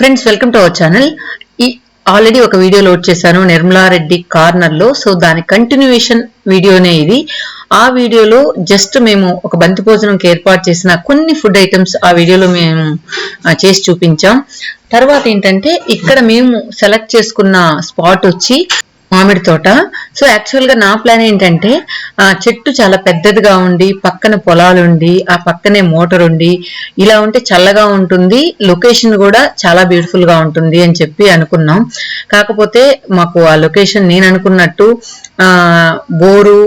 Friends welcome to our channel. ఈ already ఒక video load చేశాను నిర్మలారెడ్డి కార్నర్ లో. సో దాని కంటిన్యూయేషన్ వీడియోనే ఇది. ఆ వీడియోలో జస్ట్ మేము ఒక బంతి భోజనంకి ఏర్పాటు చేసిన కొన్ని ఫుడ్ ఐటమ్స్ ఆ వీడియోలో మేము చేసి చూపించాం. తర్వాత ఏంటంటే ఇక్కడ మేము సెలెక్ట్ చేసుకున్న స్పాట్ వచ్చి మామిడి తోట. సో యాక్చువల్ గా నా ప్లాన్ ఏంటంటే చెట్టు చాలా పెద్దదిగా ఉండి పక్కన పొలాలు ఉండి ఆ పక్కనే మోటార్ ఉండి ఇలా ఉంటే చల్లగా ఉంటుంది, లొకేషన్ కూడా చాలా బ్యూటిఫుల్ గా ఉంటుంది అని చెప్పి అనుకున్నాం. కాకపోతే మాకు ఆ లొకేషన్ నేను అనుకున్నట్టు బోరు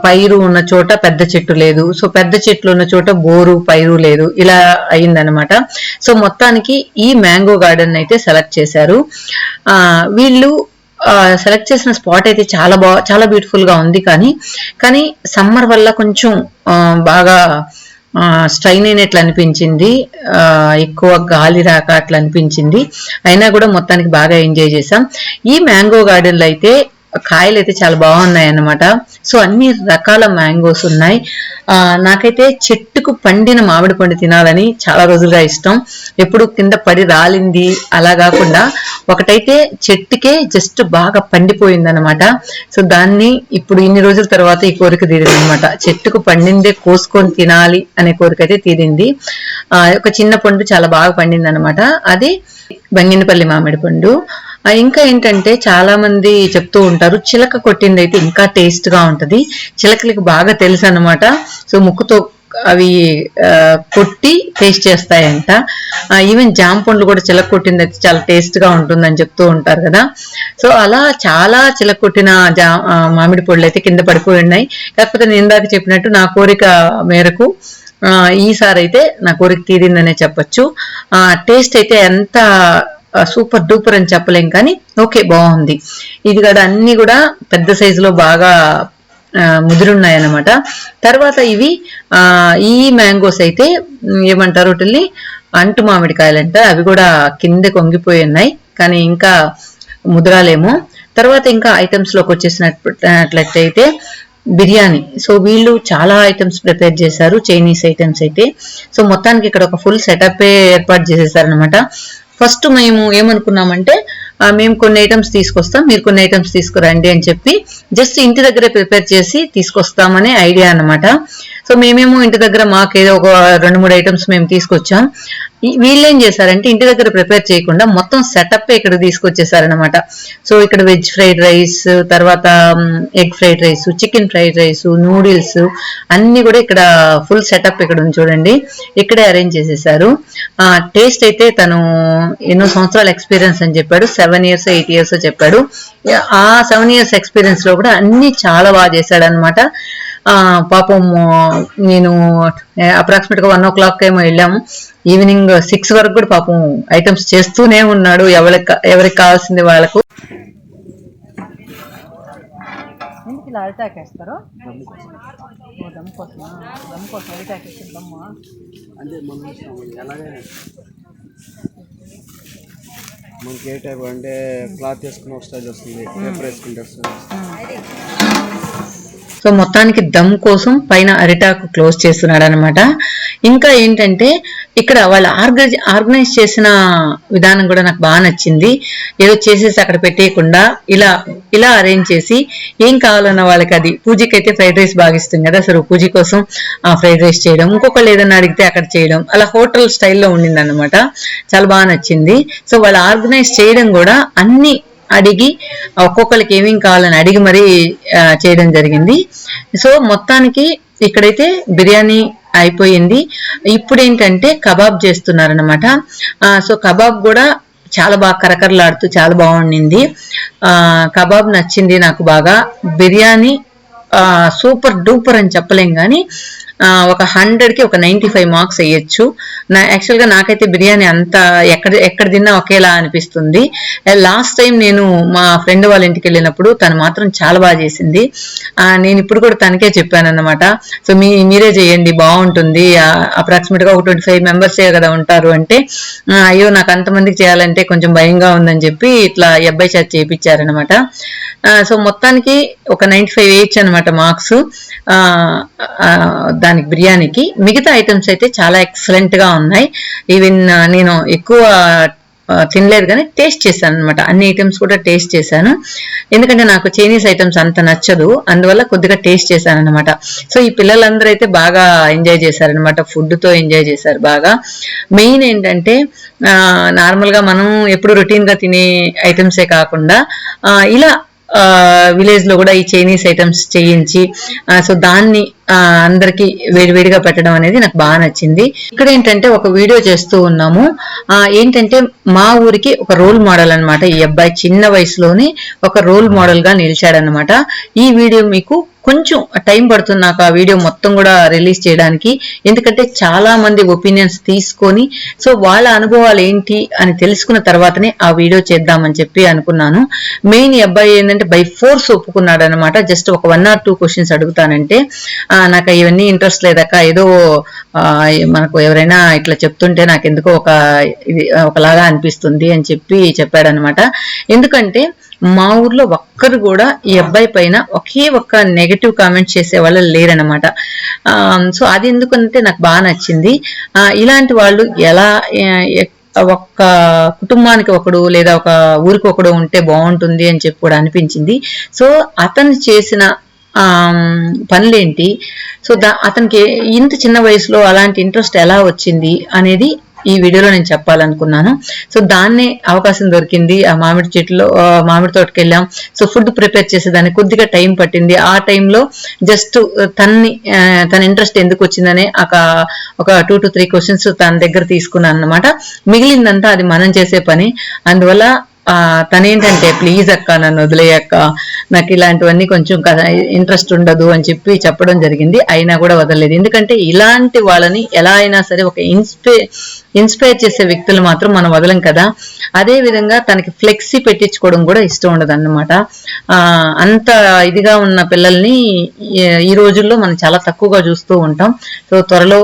పైరు ఉన్న చోట పెద్ద చెట్టు లేదు, సో పెద్ద చెట్లు ఉన్న చోట బోరు పైరు లేదు, ఇలా అయిందనమాట. సో మొత్తానికి ఈ మ్యాంగో గార్డెన్ అయితే సెలెక్ట్ చేశారు వీళ్ళు. సెలెక్ట్ చేసిన స్పాట్ అయితే చాలా బ్యూటిఫుల్ గా ఉంది. కానీ సమ్మర్ వల్ల కొంచెం బాగా స్ట్రైన్ అయినట్లు అనిపించింది, ఎక్కువ గాలి రాక అట్లా అనిపించింది. అయినా కూడా మొత్తానికి బాగా ఎంజాయ్ చేసాం. ఈ మ్యాంగో గార్డెన్ లో అయితే కాయలు అయితే చాలా బాగున్నాయి అన్నమాట. సో అన్ని రకాల మ్యాంగోస్ ఉన్నాయి. నాకైతే చెట్టుకు పండిన మామిడి పండు తినాలని చాలా రోజులుగా ఇష్టం. ఎప్పుడు కింద పడి రాలింది అలా కాకుండా ఒకటైతే చెట్టుకే జస్ట్ బాగా పండిపోయింది అనమాట. సో దాన్ని ఇప్పుడు ఇన్ని రోజుల తర్వాత ఈ కోరిక తీరింది అనమాట. చెట్టుకు పండిందే కోసుకొని తినాలి అనే కోరిక అయితే తీరింది. ఒక చిన్న పండు చాలా బాగా పండింది అనమాట, అది బంగినపల్లి మామిడి పండు. ఇంకా ఏంటంటే చాలా మంది చెప్తూ ఉంటారు చిలక కొట్టింది అయితే ఇంకా టేస్ట్ గా ఉంటది. చిలకలకు బాగా తెలుసు అనమాట. సో ముక్కుతో అవి కొట్టి టేస్ట్ చేస్తాయంట. ఈవెన్ జామ పండ్లు కూడా చిలక కొట్టింది అయితే చాలా టేస్ట్ గా ఉంటుందని చెప్తూ ఉంటారు కదా. సో అలా చాలా చిలక కొట్టిన మామిడి పళ్ళు అయితే కింద పడిపోయి ఉన్నాయి. కాకపోతే నేను ఇందాక చెప్పినట్టు నా కోరిక మేరకు ఈసారి అయితే నా కోరిక తీరిందనే చెప్పొచ్చు. టేస్ట్ అయితే ఎంత సూపర్ డూపర్ అని చెప్పలేం, కానీ ఓకే బాగుంది. ఇది కూడా అన్ని కూడా పెద్ద సైజులో బాగా ముదిరున్నాయి అన్నమాట. తర్వాత ఇవి ఈ మ్యాంగోస్ అయితే ఏమంటారు వాటిని అంటు మామిడికాయలు అంట, అవి కూడా కింద కొంగిపోయి ఉన్నాయి కానీ ఇంకా ముదరాలేమో. తర్వాత ఇంకా ఐటమ్స్ లోకి వచ్చేసినట్లయితే బిర్యానీ. సో వీళ్ళు చాలా ఐటమ్స్ ప్రిపేర్ చేశారు, చైనీస్ ఐటమ్స్ అయితే. సో మొత్తానికి ఇక్కడ ఒక ఫుల్ సెటప్ ఏర్పాటు చేసేసారనమాట. ఫస్ట్ మేము ఏమనుకున్నామంటే మేము కొన్ని ఐటమ్స్ తీసుకొస్తాం, మీరు కొన్ని ఐటమ్స్ తీసుకురండి అని చెప్పి జస్ట్ ఇంటి దగ్గరే ప్రిపేర్ చేసి తీసుకొస్తామనే ఐడియా అన్నమాట. సో మేమేమో ఇంటి దగ్గర మాకేదో ఒక 2-3 ఐటమ్స్ మేము తీసుకొచ్చాం. వీళ్ళేం చేశారంటే ఇంటి దగ్గర ప్రిపేర్ చేయకుండా మొత్తం సెటప్ ఇక్కడ తీసుకొచ్చేసారనమాట. సో ఇక్కడ వెజ్ ఫ్రైడ్ రైస్, తర్వాత egg fried rice, chicken fried rice, noodles అన్ని కూడా ఇక్కడ ఫుల్ సెటప్ ఇక్కడ ఉంది చూడండి, ఇక్కడే అరేంజ్ చేసేసారు. టేస్ట్ అయితే తను ఎన్నో సంవత్సరాల ఎక్స్పీరియన్స్ అని చెప్పాడు, 7 years 8 years చెప్పాడు. ఆ 7 years ఎక్స్పీరియన్స్ లో కూడా అన్ని చాలా బాగా చేశాడు అనమాట. పాపం నేను అప్రాక్సిమేట్ గా 1 o'clock ఏమో వెళ్ళాము, ఈవినింగ్ 6 వరకు కూడా పాపం ఐటమ్స్ చేస్తూనే ఉన్నాడు ఎవరికి కావాల్సింది వాళ్ళకు. ఇలా అరిటాకేస్తారు దమ్ కోసమా? దమ్ కోసం అరిటాకేస్తుందమ్మా అంటే మనకి ఏ టైప్ అంటే క్లాత్ వేసుకున్న స్టైల్ వస్తుంది, పేపర్ వేసుకుంటే వస్తుంది. సో మొత్తానికి దమ్ కోసం పైన అరిటాకు క్లోజ్ చేస్తున్నాడు అనమాట. ఇంకా ఏంటంటే ఇక్కడ వాళ్ళు ఆర్గనైజ్ చేసిన విధానం కూడా నాకు బాగా నచ్చింది. ఏదో చేసేసి అక్కడ పెట్టేయకుండా ఇలా అరేంజ్ చేసి ఏం కావాలన్న వాళ్ళకి అది. పూజకి అయితే ఫ్రైడ్ రైస్ బాగా ఇస్తుంది కదా, సరే పూజ కోసం ఫ్రైడ్ రైస్ చేయడం, ఇంకొకళ్ళు ఏదైనా అడిగితే అక్కడ చేయడం, అలా హోటల్ స్టైల్లో ఉండింది అనమాట. చాలా బాగా నచ్చింది. సో వాళ్ళు ఆర్గనైజ్ చేయడం కూడా అన్ని అడిగి ఒక్కొక్కరికి ఏమేం కావాలని అడిగి మరీ చేయడం జరిగింది. సో మొత్తానికి ఇక్కడైతే బిర్యానీ అయిపోయింది. ఇప్పుడు ఏంటంటే కబాబ్ చేస్తున్నారనమాట. సో కబాబ్ కూడా చాలా బాగా కరకరలాడుతూ చాలా బాగుండింది. కబాబ్ నచ్చింది నాకు బాగా. బిర్యానీ సూపర్ డూపర్ అని చెప్పలేం కానీ ఒక 100కి ఒక 95 మార్క్స్ వేయచ్చు. యాక్చువల్గా నాకైతే బిర్యానీ అంతా ఎక్కడ తిన్నా ఒకేలా అనిపిస్తుంది. లాస్ట్ టైం నేను మా ఫ్రెండ్ వాళ్ళ ఇంటికి వెళ్ళినప్పుడు తను మాత్రం చాలా బాగా చేసింది. నేను ఇప్పుడు కూడా తనకే చెప్పాను అన్నమాట. సో మీరే చేయండి బాగుంటుంది, అప్రాక్సిమేట్గా ఒక 25 మెంబర్సే కదా ఉంటారు అంటే, అయ్యో నాకు అంతమందికి చేయాలంటే కొంచెం భయంగా ఉందని చెప్పి ఇట్లా అబ్బాయి చేత చేయించారనమాట. సో మొత్తానికి ఒక 95 వేయచ్చు అనమాట మార్క్స్ దానికి బిర్యానీకి. మిగతా ఐటమ్స్ అయితే చాలా ఎక్సలెంట్ గా ఉన్నాయి. ఈవెన్ నేను ఎక్కువ తినలేదు కానీ టేస్ట్ చేశాను అనమాట. అన్ని ఐటమ్స్ కూడా టేస్ట్ చేశాను, ఎందుకంటే నాకు చైనీస్ ఐటమ్స్ అంత నచ్చదు, అందువల్ల కొద్దిగా టేస్ట్ చేశాను అనమాట. సో ఈ పిల్లలందరూ అయితే బాగా ఎంజాయ్ చేశారనమాట, ఫుడ్ తో ఎంజాయ్ చేశారు బాగా. మెయిన్ ఏంటంటే నార్మల్ గా మనం ఎప్పుడు రొటీన్ గా తినే ఐటమ్సే కాకుండా ఇలా విలేజ్ లో కూడా ఈ చైనీస్ ఐటమ్స్ చేయించి సో దాన్ని అందరికి వేడివేడిగా పెట్టడం అనేది నాకు బాగా నచ్చింది. ఇక్కడ ఏంటంటే ఒక వీడియో చేస్తూ ఉన్నాము, ఏంటంటే మా ఊరికి ఒక రోల్ మోడల్ అన్నమాట. ఈ అబ్బాయి చిన్న వయసులోనే ఒక రోల్ మోడల్ గా నిలిచాడనమాట. ఈ వీడియో మీకు కొంచెం టైం పడుతుంది నాకు ఆ వీడియో మొత్తం కూడా రిలీజ్ చేయడానికి, ఎందుకంటే చాలా మంది ఒపీనియన్స్ తీసుకొని సో వాళ్ళ అనుభవాలు ఏంటి అని తెలుసుకున్న తర్వాతనే ఆ వీడియో చేద్దామని చెప్పి అనుకున్నాను. మెయిన్ ఈ అబ్బాయి ఏంటంటే బై ఫోర్స్ ఒప్పుకున్నాడు అనమాట. జస్ట్ ఒక 1 or 2 క్వశ్చన్స్ అడుగుతానంటే నాకు ఇవన్నీ ఇంట్రెస్ట్ లేదక్క, ఏదో మనకు ఎవరైనా ఇట్లా చెప్తుంటే నాకు ఎందుకో ఒకలాగా అనిపిస్తుంది అని చెప్పి చెప్పాడనమాట. ఎందుకంటే మా ఊర్లో ఒక్కరు కూడా ఈ అబ్బాయి పైన ఒకే ఒక్క నెగటివ్ కామెంట్ చేసే వాళ్ళు లేరనమాట. సో అది ఎందుకంటే నాకు బాగా నచ్చింది. ఇలాంటి వాళ్ళు ఎలా ఒక్క కుటుంబానికి ఒకడు లేదా ఒక ఊరికి ఒకడు ఉంటే బాగుంటుంది అని చెప్పి కూడా అనిపించింది. సో అతను చేసిన పనులేంటి, సో అతనికి ఇంత చిన్న వయసులో అలాంటి ఇంట్రెస్ట్ ఎలా వచ్చింది అనేది ఈ వీడియోలో నేను చెప్పాలనుకున్నాను. సో దాన్నే అవకాశం దొరికింది. ఆ మామిడి తోటకి వెళ్ళాం. సో ఫుడ్ ప్రిపేర్ చేసేదానికి కొద్దిగా టైం పట్టింది. ఆ టైంలో జస్ట్ తన ఇంట్రెస్ట్ ఎందుకు వచ్చిందనే ఒక 2 to 3 క్వశ్చన్స్ తన దగ్గర తీసుకున్నాను అనమాట. మిగిలిందంతా అది మనం చేసే పని. అందువల్ల తనేంటంటే ప్లీజ్ అక్క నన్ను వదిలేయక్క, నాకు ఇలాంటివన్నీ కొంచెం ఇంట్రెస్ట్ ఉండదు అని చెప్పి చెప్పడం జరిగింది. అయినా కూడా వదలలేదు, ఎందుకంటే ఇలాంటి వాళ్ళని ఎలా అయినా సరే ఒక ఇన్స్పైర్ చేసే వ్యక్తులు మాత్రం మనం వదలం కదా. అదే విధంగా తనకి ఫ్లెక్సీ పెట్టించుకోవడం కూడా ఇష్టం ఉండదు అన్నమాట. అంత ఇదిగా ఉన్న పిల్లల్ని ఈ రోజుల్లో మనం చాలా తక్కువగా చూస్తూ ఉంటాం. సో త్వరలో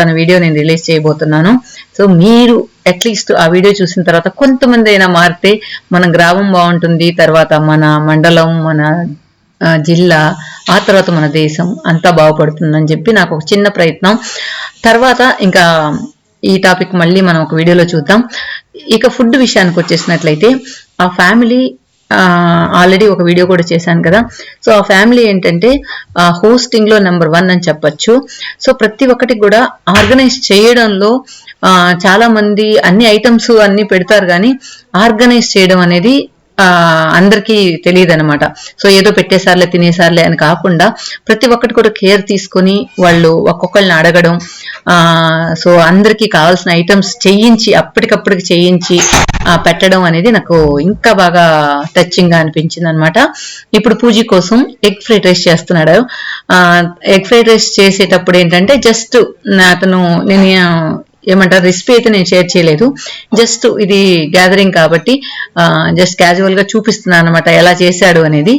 తన వీడియో నేను రిలీజ్ చేయబోతున్నాను. సో మీరు అట్లీస్ట్ ఆ వీడియో చూసిన తర్వాత కొంతమంది అయినా మారితే మన గ్రామం బాగుంటుంది, తర్వాత మన మండలం, మన జిల్లా, ఆ తర్వాత మన దేశం అంతా బాగుపడుతుందని చెప్పి నాకు ఒక చిన్న ప్రయత్నం. తర్వాత ఇంకా ఈ టాపిక్ మళ్ళీ మనం ఒక వీడియోలో చూద్దాం. ఇక ఫుడ్ విషయానికి వచ్చేసినట్లయితే ఆ ఫ్యామిలీ ఆల్రెడీ ఒక వీడియో కూడా చేశాను కదా. సో ఆ ఫ్యామిలీ ఏంటంటే హోస్టింగ్ లో నెంబర్ 1 అని చెప్పొచ్చు. సో ప్రతి ఒక్కటి కూడా ఆర్గనైజ్ చేయడంలో చాలా మంది అన్ని ఐటమ్స్ అన్ని పెడతారు, కానీ ఆర్గనైజ్ చేయడం అనేది అందరికీ తెలియదు అనమాట. సో ఏదో పెట్టేసార్లే తినేసార్లే అని కాకుండా ప్రతి ఒక్కటి కూడా కేర్ తీసుకొని వాళ్ళు ఒక్కొక్కరిని అడగడం, సో అందరికీ కావాల్సిన ఐటమ్స్ చేయించి అప్పటికప్పటికి చేయించి పెట్టడం అనేది నాకు ఇంకా బాగా టచింగ్ గా అనిపించింది అనమాట. ఇప్పుడు పూజ కోసం ఎగ్ ఫ్రైడ్ రైస్ చేస్తున్నాడు. ఎగ్ ఫ్రైడ్ రైస్ చేసేటప్పుడు ఏంటంటే జస్ట్ నేను ఏమంటారు రెసిపీ అయితే నేను షేర్ చేయలేదు, జస్ట్ ఇది గ్యాదరింగ్ కాబట్టి జస్ట్ క్యాజువల్ గా చూపిస్తున్నాను అనమాట ఎలా చేశాడు అనేది.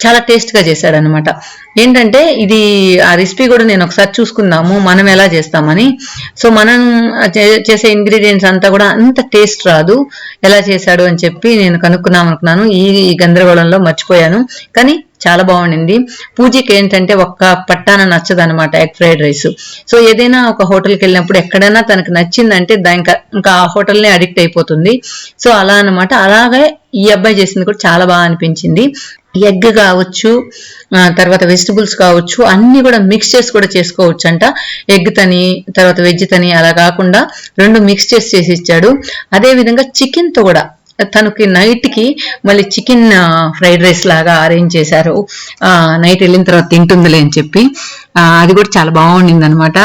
చాలా టేస్ట్ గా చేశాడు అనమాట. ఏంటంటే ఇది ఆ రెసిపీ కూడా నేను ఒకసారి చూసుకుందాము మనం ఎలా చేస్తామని. సో మనం చేసే ఇంగ్రీడియంట్స్ అంతా కూడా అంత టేస్ట్ రాదు, ఎలా చేశాడు అని చెప్పి నేను కనుక్కుందాం అనుకున్నాను. ఈ గందరగోళంలో మర్చిపోయాను, కానీ చాలా బాగుండింది. పూజకి ఏంటంటే ఒక్క పట్టాన నచ్చదు అనమాట ఎగ్ ఫ్రైడ్ రైస్. సో ఏదైనా ఒక హోటల్కి వెళ్ళినప్పుడు ఎక్కడైనా తనకు నచ్చిందంటే ఇంకా ఆ హోటల్నే అడిక్ట్ అయిపోతుంది. సో అలా అనమాట. అలాగే ఈ అబ్బాయి చేసింది కూడా చాలా బాగా అనిపించింది. ఎగ్ కావచ్చు, తర్వాత వెజిటబుల్స్ కావచ్చు, అన్ని కూడా మిక్స్ చేసి కూడా చేసుకోవచ్చు అంట. ఎగ్ తని తర్వాత వెజ్ తని అలా కాకుండా 2 మిక్స్ చేసి ఇచ్చాడు. అదే విధంగా చికెన్ తో కూడా తనకి నైట్ కి మళ్ళీ చికెన్ ఫ్రైడ్ రైస్ లాగా అరేంజ్ చేశారు. నైట్ వెళ్ళిన తర్వాత తింటుందిలే అని చెప్పి అది కూడా చాలా బాగుండింది అనమాట.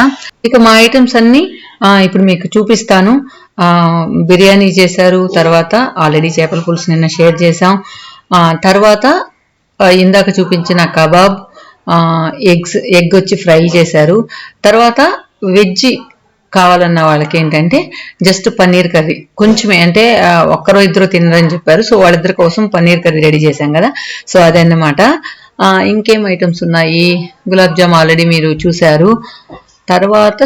ఇక మా ఐటమ్స్ అన్ని ఇప్పుడు మీకు చూపిస్తాను. బిర్యానీ చేశారు, తర్వాత ఆల్రెడీ చేపల పులుసు నిన్న షేర్ చేసాం, తర్వాత ఇందాక చూపించిన కబాబ్, ఎగ్ వచ్చి ఫ్రై చేశారు. తర్వాత వెజ్ కావాలన్న వాళ్ళకి ఏంటంటే జస్ట్ పన్నీర్ కర్రీ కొంచెమే, అంటే ఒక్కరో ఇద్దరు తినరని చెప్పారు. సో వాళ్ళిద్దరి కోసం పన్నీర్ కర్రీ రెడీ చేశాం కదా. సో అదన్నమాట. ఇంకేం ఐటమ్స్ ఉన్నాయి, గులాబ్ జామ్ ఆల్రెడీ మీరు చూశారు. తర్వాత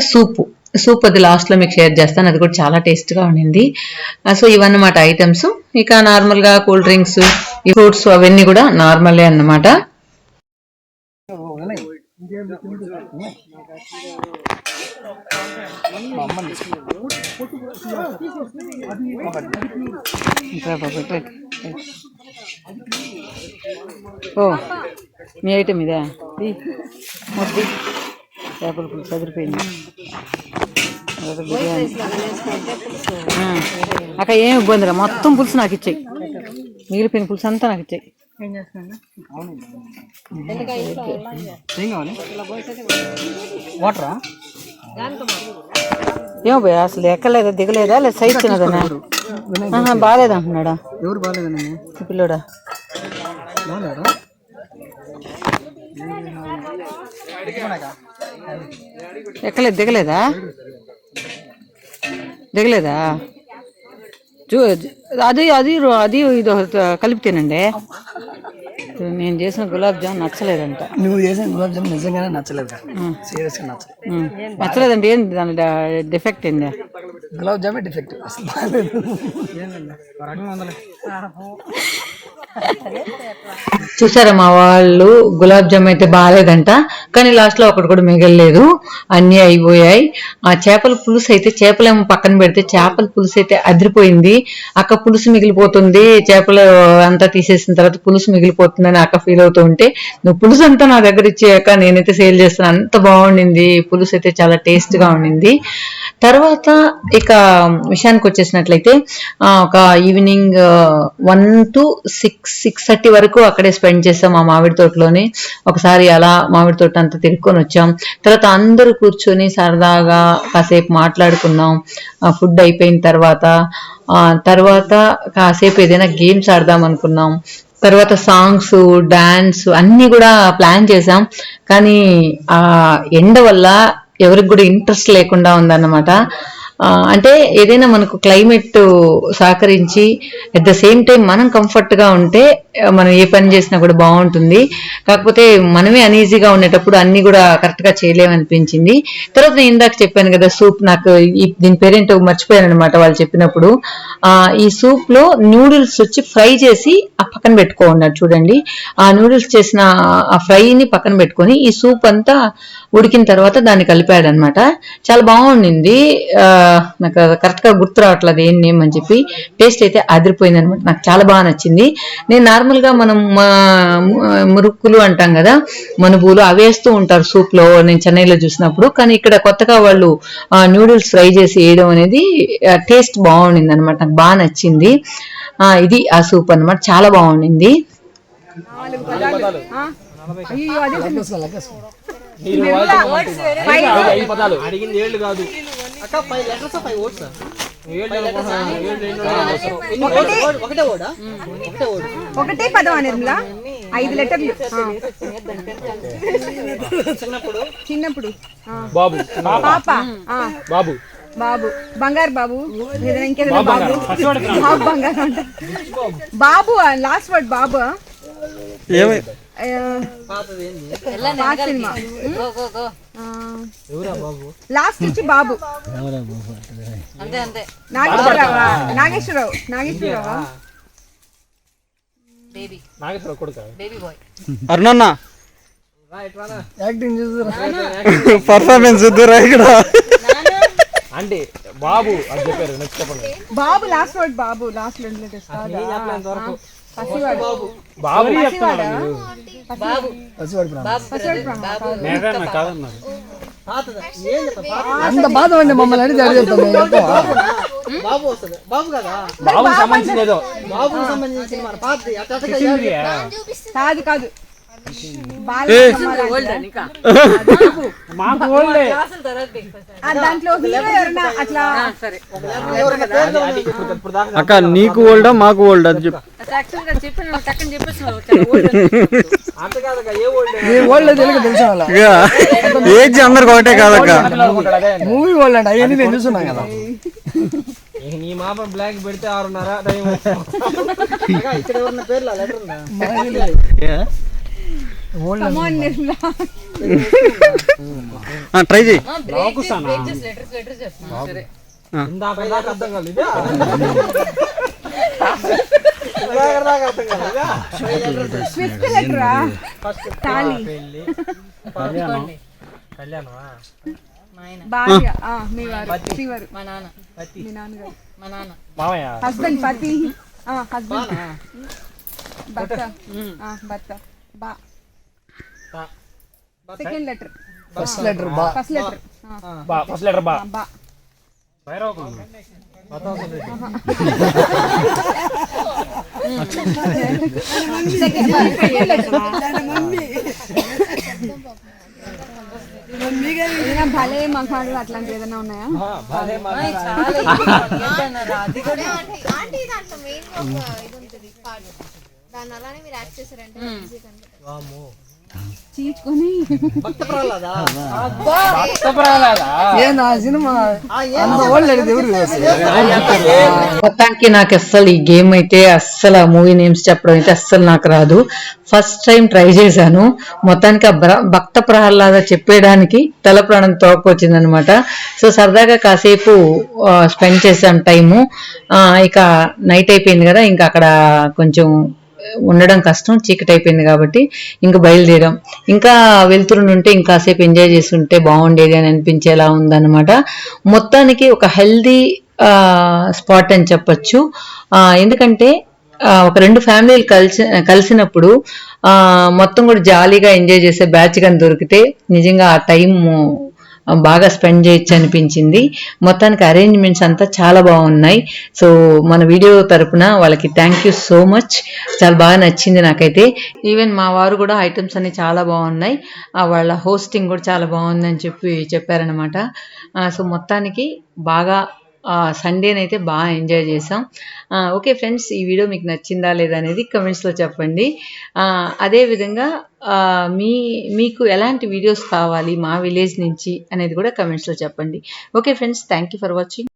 సూప్ అది లాస్ట్ లో మీకు షేర్ చేస్తాను, అది కూడా చాలా టేస్ట్ గా ఉండింది. సో ఇవన్నమాట ఐటమ్స్. ఇక నార్మల్ గా కూల్ డ్రింక్స్, ఫ్రూట్స్ అవన్నీ కూడా నార్మలే అన్నమాట. మా అమ్మని ఓ మీ ఐటమ్ ఇదా మొత్తం చేపల పులుసు చదిరిపోయింది. అక్క ఏం ఇబ్బంది రా, మొత్తం పులుసు నాకు ఇచ్చాయి, మిగిలిపోయిన పులుసు అంతా నాకు ఇచ్చాయి. ఏం చేస్తున్నా వాటరా ఏమో పోయా అసలు ఎక్కలేదా దిగలేదా లేదా సైజ్ చిన్నదనా బాగాలేదు అంటున్నాడా? ఎవరు బాగాలేదా పిల్లోడా? ఎక్కలేదు దిగలేదా దిగలేదా? అది అది అది ఇది కలిపితేనండి. నేను చేసిన గులాబ్ జామ్ నచ్చలేదంట. నువ్వు చేసిన గులాబ్ జామ్ నిజంగానే నచ్చలేదు, సీరియస్గా నచ్చలేదంటే ఏంది దాని డిఫెక్ట్ ఏంది? గులాబ్ జామే డిఫెక్ట్ అసలు బాగాలేదు. చూసారా మా వాళ్ళు గులాబ్ జామ్ అయితే బాగాలేదంట, కానీ లాస్ట్ లో ఒకటి కూడా మిగలలేదు, అన్నీ అయిపోయాయి. ఆ చేపల పులుసు అయితే చేపలేమో పక్కన పెడితే చేపల పులుసు అయితే అదిరిపోయింది. అక్క పులుసు మిగిలిపోతుంది, చేపలు అంతా తీసేసిన తర్వాత పులుసు మిగిలిపోతుందని అక్క ఫీల్ అవుతూ ఉంటే, నువ్వు పులుసు అంతా నా దగ్గర ఇచ్చాక నేనైతే సేల్ చేస్తాను. అంత బాగుండింది పులుసు అయితే, చాలా టేస్ట్ గా ఉండింది. తర్వాత ఇక విషయానికి వచ్చేసినట్లయితే ఒక ఈవినింగ్ 1 to 6:30 వరకు అక్కడే స్పెండ్ చేస్తాం ఆ మామిడి తోటలోనే. ఒకసారి అలా మామిడి తోట అంతా తిరుక్కొని వచ్చాం. తర్వాత అందరూ కూర్చొని సరదాగా కాసేపు మాట్లాడుకున్నాం. ఫుడ్ అయిపోయిన తర్వాత కాసేపు ఏదైనా గేమ్స్ ఆడదాం అనుకున్నాం. తర్వాత సాంగ్స్ డాన్స్ అన్ని కూడా ప్లాన్ చేసాం, కానీ ఆ ఎండ వల్ల ఎవరికి కూడా ఇంట్రెస్ట్ లేకుండా ఉందన్నమాట. అంటే ఏదైనా మనకు క్లైమేట్ సహకరించి అట్ ద సేమ్ టైం మనం కంఫర్ట్ గా ఉంటే మనం ఏ పని చేసినా కూడా బాగుంటుంది. కాకపోతే మనమే అనీజీగా ఉండేటప్పుడు అన్ని కూడా కరెక్ట్ గా చేయలేమనిపించింది. తర్వాత నేను ఇందాక చెప్పాను కదా సూప్, నాకు దీని పేరేంటో మర్చిపోయాను అనమాట వాళ్ళు చెప్పినప్పుడు. ఈ సూప్ లో నూడిల్స్ వచ్చి ఫ్రై చేసి ఆ పక్కన పెట్టుకోన్నారు చూడండి. ఆ నూడిల్స్ చేసిన ఆ ఫ్రైని పక్కన పెట్టుకొని ఈ సూప్ అంతా ఉడికిన తర్వాత దాన్ని కలిపాడు అనమాట. చాలా బాగుండింది. నాకు కరెక్ట్ గా గుర్తు రావట్లేదు ఏం నేమ్ అని చెప్పి. టేస్ట్ అయితే అదిరిపోయింది అనమాట, నాకు చాలా బాగా నచ్చింది. నేను నార్మల్ గా మనం మురుక్కులు అంటాం కదా, మనుబులు అవి వేస్తూ ఉంటారు సూప్ లో నేను చెన్నైలో చూసినప్పుడు, కానీ ఇక్కడ కొత్తగా వాళ్ళు నూడిల్స్ ఫ్రై చేసి వేయడం అనేది టేస్ట్ బాగుండింది అనమాట, నాకు బాగా నచ్చింది. ఇది ఆ సూప్ అనమాట, చాలా బాగుండింది. అడిగింది 7 కాదు అక్క, 5 letters 5 words. ఒకటే పదం నిర్మలా, 5 లెటర్లు. చిన్నప్పుడు బాబు, పాప, బాబు, బాబు, బంగారు బాబు, ఇంకేదైనా బాబు, బాబు బంగారు అంట, బాబు లాస్ట్ వర్డ్ బాబు. సినిమా లాస్ట్ వచ్చి బాబు. నాగేశ్వరరావు అరుణన్న యాక్టింగ్ చూద్దురా, పర్ఫార్మెన్స్ చూద్దురా ఇక్కడ అంటే బాబు అది చెప్పారు. నెక్స్ట్ చెప్పండి. బాబు లాస్ట్ వర్డ్, బాబు లాస్ట్ 2 letters. అంత బాధ అండి మమ్మల్ని అడిగి బాబు సంబంధించిన ఏదో కాదు కాదు దాంట్లో అట్లా అక్క నీకు ఓల్డా మాకు ఓల్డా అది చెప్పు. ఏజ్ అందరికి ఒకటే కాదక్క, మూవీ ఓల్డ్ అంటే అవన్నీ నేను చూస్తున్నా కదా. నీ మాప బ్లాక్ పెడితే 6:30 టైం. ఇక్కడ ఎవరన్నా పేర్ల లెటర్ ఉందా? ట్రై చేయి. మీ నాన్నగారు మామయ్య హస్బెండ్ పతి హస్బెండ్ భర్త భర్త బా సెకండ్ లెటర్ ఫస్ట్ లెటర్ బా ఫస్ట్ లెటర్ ఫస్ట్ లెటర్ బా బా సెకండ్ లెటర్ ఏదైనా భలే మగాడు అట్లాంటివి ఏదైనా ఉన్నాయా? చీచుకొని మొత్తానికి నాకు అస్సలు ఈ గేమ్ అయితే అస్సలు మూవీ నేమ్స్ చెప్పడం అయితే అస్సలు నాకు రాదు. ఫస్ట్ టైం ట్రై చేశాను. మొత్తానికి ఆ భక్త ప్రహ్లాద చెప్పేయడానికి తల ప్రాణం తోకొచ్చిందనమాట. సో సరదాగా కాసేపు స్పెండ్ చేసాం టైము. ఇక నైట్ అయిపోయింది కదా, ఇంకా అక్కడ కొంచెం ఉండడం కష్టం, చీకటి అయిపోయింది కాబట్టి ఇంకా బయలుదేరాం. ఇంకా వెళ్తుంటే ఇంకాసేపు ఎంజాయ్ చేస్తుంటే బాగుండేది అని అనిపించేలా ఉందన్నమాట. మొత్తానికి ఒక హెల్దీ స్పాట్ అని చెప్పొచ్చు. ఎందుకంటే ఒక రెండు ఫ్యామిలీలు కలిసినప్పుడు మొత్తం కూడా జాలీగా ఎంజాయ్ చేసే బ్యాచ్ కానీ దొరికితే నిజంగా ఆ టైం బాగా స్పెండ్ చేయొచ్చు అనిపించింది. మొత్తానికి అరేంజ్మెంట్స్ అంతా చాలా బాగున్నాయి. సో మన వీడియో తరపున వాళ్ళకి థ్యాంక్ యూ సో మచ్. చాలా బాగా నచ్చింది నాకైతే. ఈవెన్ మా వారు కూడా ఐటమ్స్ అన్ని చాలా బాగున్నాయి, వాళ్ళ హోస్టింగ్ కూడా చాలా బాగుందని చెప్పారనమాట. సో మొత్తానికి బాగా సండేనైతే బాగా ఎంజాయ్ చేసాం. ఓకే ఫ్రెండ్స్, ఈ వీడియో మీకు నచ్చిందా లేదా అనేది కమెంట్స్లో చెప్పండి. అదేవిధంగా మీకు ఎలాంటి వీడియోస్ కావాలి మా విలేజ్ నుంచి అనేది కూడా కమెంట్స్లో చెప్పండి. Okay friends, thank you for watching.